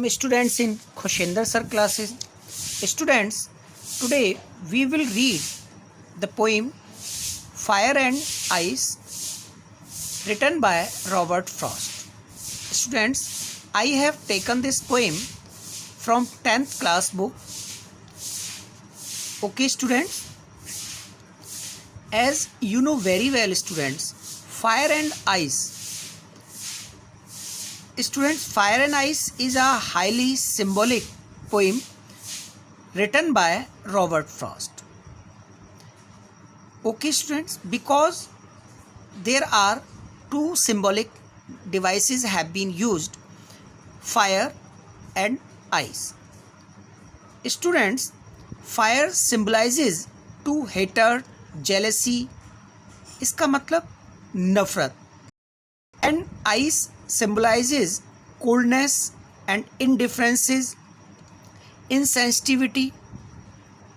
Students in Khoshendra sir classes. Students, today we will read the poem Fire and Ice written by Robert Frost. Students, I have taken this poem from 10th class book. Okay students, as you know very well students, Fire and Ice. Students, Fire and Ice is a highly symbolic poem written by Robert Frost. Okay students, because there are two symbolic devices have been used, fire and ice. Students, fire symbolizes to hatred, jealousy, इसका मतलब नफरत, and ice symbolizes coldness and indifferences, insensitivity.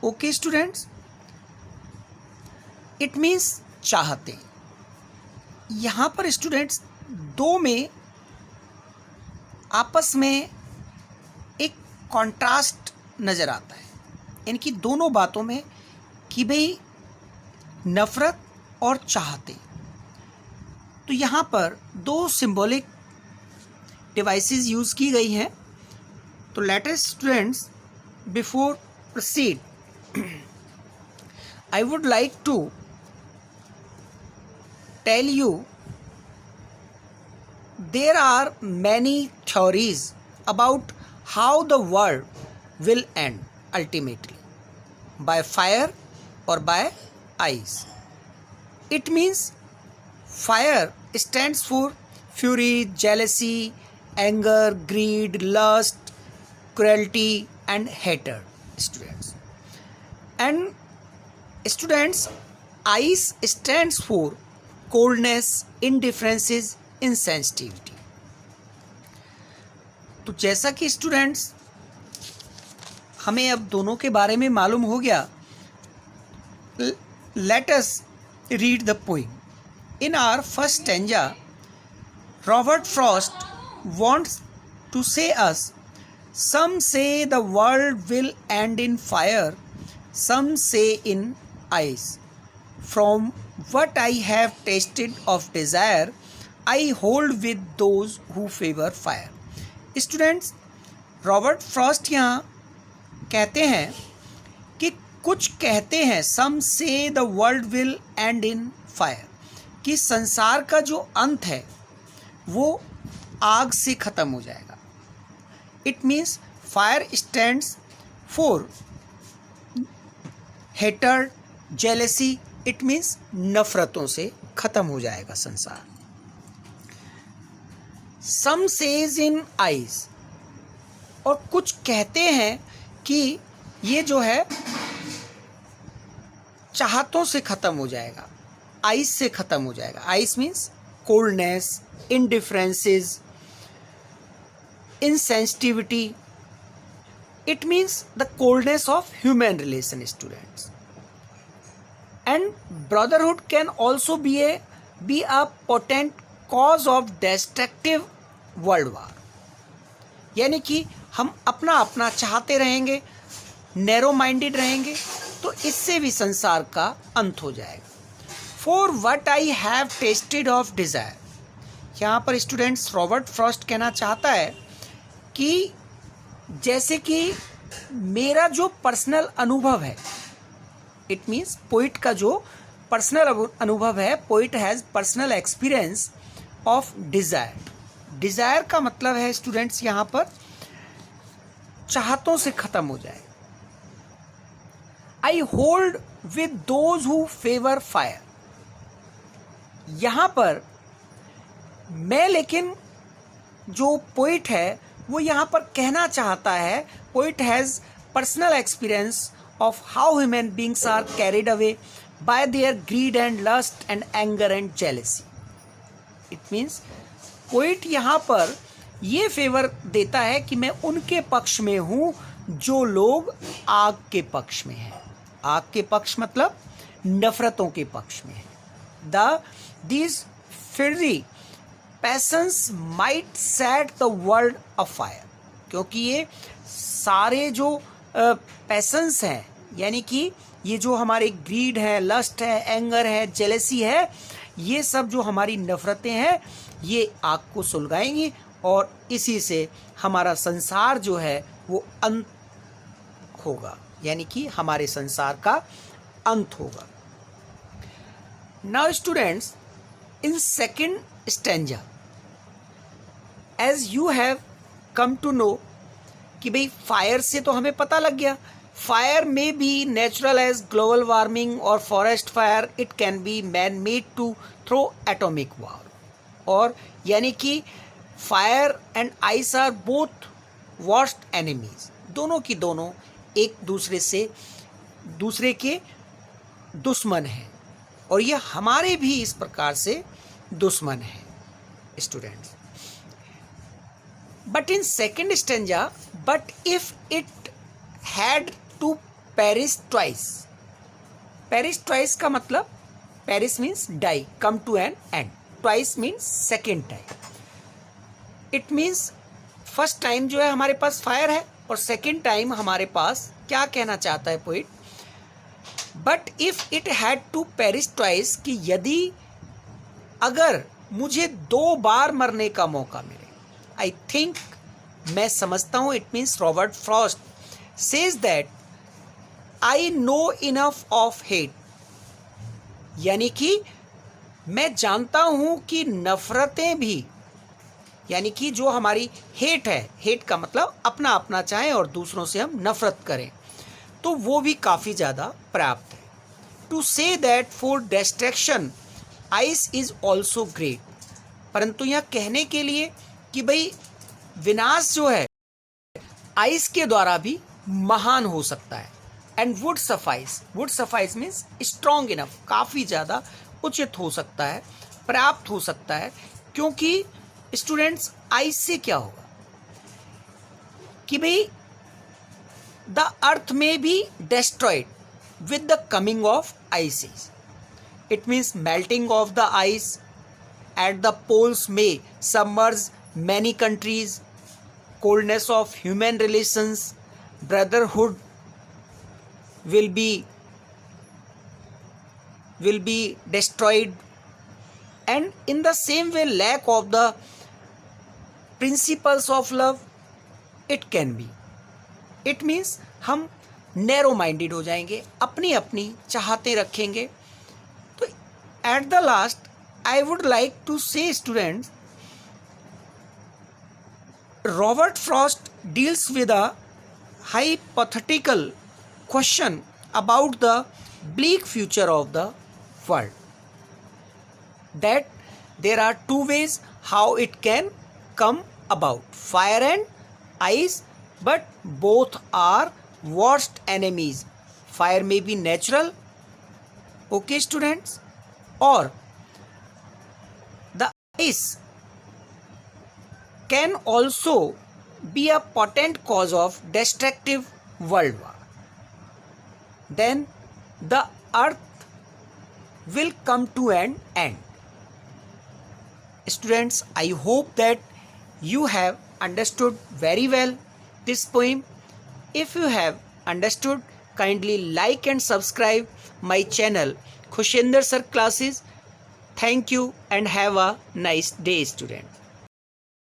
Okay students, it means चाहते. यहाँ पर students दो में आपस में एक कॉन्ट्रास्ट नज़र आता है, इनकी दोनों बातों में कि भाई नफ़रत और चाहते. तो यहाँ पर दो सिंबॉलिक डिवाइसेस यूज़ की गई हैं. तो let us students before proceed I would like to tell you there are many theories about how the world will end ultimately, by fire or by ice. It means fire stands for fury, jealousy, anger, greed, lust, cruelty and hatred, students. And students, ice stands for coldness, indifferences, insensitivity. तो जैसा कि students हमें अब दोनों के बारे में मालूम हो गया, let us read the poem. In our first stanza, Robert Frost wants to say us, some say the world will end in fire, some say in ice. From what I have tasted of desire, I hold with those who favor fire. Students, Robert Frost यहाँ कहते हैं कि कुछ कहते हैं some say the world will end in fire, कि संसार का जो अंत है वो आग से ख़त्म हो जाएगा. It means fire stands for hatred, jealousy. It means नफ़रतों से ख़त्म हो जाएगा संसार. Some says in ice, और कुछ कहते हैं कि ये जो है चाहतों से ख़त्म हो जाएगा, आइस से ख़त्म हो जाएगा. Ice means coldness, indifferences, insensitivity. It means the coldness of human relation, students. And brotherhood can also be a potent cause of destructive world war. यानी कि हम अपना अपना चाहते रहेंगे, नैरो माइंडेड रहेंगे, तो इससे भी संसार का अंत हो जाएगा. For what I have tasted of desire. यहाँ पर स्टूडेंट्स रॉबर्ट फ्रॉस्ट कहना चाहता है कि जैसे कि मेरा जो पर्सनल अनुभव है, इट मीन्स पोइट का जो पर्सनल अनुभव है, poet has personal experience of desire. Desire का मतलब है स्टूडेंट्स यहाँ पर चाहतों से ख़त्म हो जाए. I hold with those who favour fire. यहाँ पर मैं, लेकिन जो पोइट है वो यहाँ पर कहना चाहता है, poet has personal experience of how human beings are carried away by their greed and lust and anger and jealousy. It means poet यहाँ पर ये फेवर देता है कि मैं उनके पक्ष में हूँ जो लोग आग के पक्ष में हैं. आग के पक्ष मतलब नफरतों के पक्ष में है. These fiery passions might set the world afire. क्योंकि ये सारे जो पैशंस हैं, यानी कि ये जो हमारे ग्रीड है, लस्ट है, एंगर है, जेलेसी है, ये सब जो हमारी नफरतें हैं, ये आग को सुलगाएंगी और इसी से हमारा संसार जो है वो अंत होगा, यानी कि हमारे संसार का अंत होगा। Now students, in second stanza as you have come to know कि भाई फायर से तो हमें पता लग गया, fire may be natural as global warming और forest fire, it can be man made to throw atomic war. और यानी कि fire and ice are both worst enemies, दोनों की दोनों एक दूसरे के दुश्मन हैं और ये हमारे भी इस प्रकार से दुश्मन हैं students. But in second stanza, but if it had to perish twice, perish twice का मतलब perish means die, come to an end, twice means second time. It means first time जो है हमारे पास फायर है और सेकेंड टाइम हमारे पास क्या कहना चाहता है poet, but if it had to perish twice, कि यदि अगर मुझे 2 बार मरने का मौका मिले, आई थिंक, मैं समझता हूं, it means Robert Frost says that I know enough of hate, यानी कि मैं जानता हूं कि नफरतें भी, यानी कि जो हमारी हेट है, हेट का मतलब अपना अपना चाहें और दूसरों से हम नफरत करें, तो वो भी काफ़ी ज़्यादा पर्याप्त है। To say that for destruction ice is also great, परंतु यह कहने के लिए कि भाई विनाश जो है आइस के द्वारा भी महान हो सकता है। And would suffice means strong enough, काफ़ी ज़्यादा उचित हो सकता है, पर्याप्त हो सकता है, क्योंकि स्टूडेंट्स आइस से क्या होगा कि भाई the earth may be destroyed with the coming of ices, it means melting of the ice at the poles may submerge many countries, coldness of human relations, brotherhood will be destroyed, and in the same way lack of the principles of love it can be, it means हम narrow minded हो जाएंगे, अपनी अपनी चाहते रखेंगे। तो at the last I would like to say students, Robert Frost deals with a hypothetical question about the bleak future of the world, that there are 2 ways how it can come about, fire and ice, but both are worst enemies. Fire may be natural, okay students, or the ice can also be a potent cause of destructive world war. Then the earth will come to an end. Students, I hope that you have understood very well this poem. If you have understood, kindly like and subscribe my channel Khushender Sir Classes. Thank you and have a nice day, students.